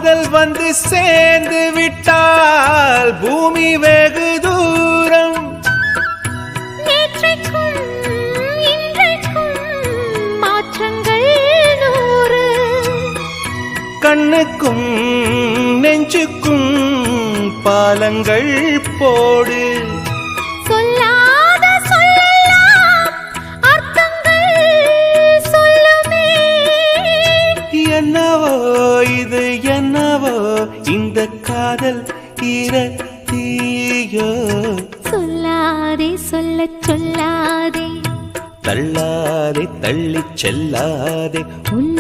காதல் வந்து சேர்ந்து விட்டால் பூமி வெகு தூரம். நேற்றைக்கும் இன்றைக்கும் மாற்றங்கள் 100. கண்ணுக்கும் நெஞ்சுக்கும் பாலங்கள் போடு. சொல்லாத சொல்லலாம் அர்த்தங்கள் சொல்லுமே. என்னவோ இது என்னவோ இந்த காதல் தீயோ. சொல்லாதே சொல்லச் சொல்லாதே தள்ளாதே தள்ளிச் செல்லாதே உன்ன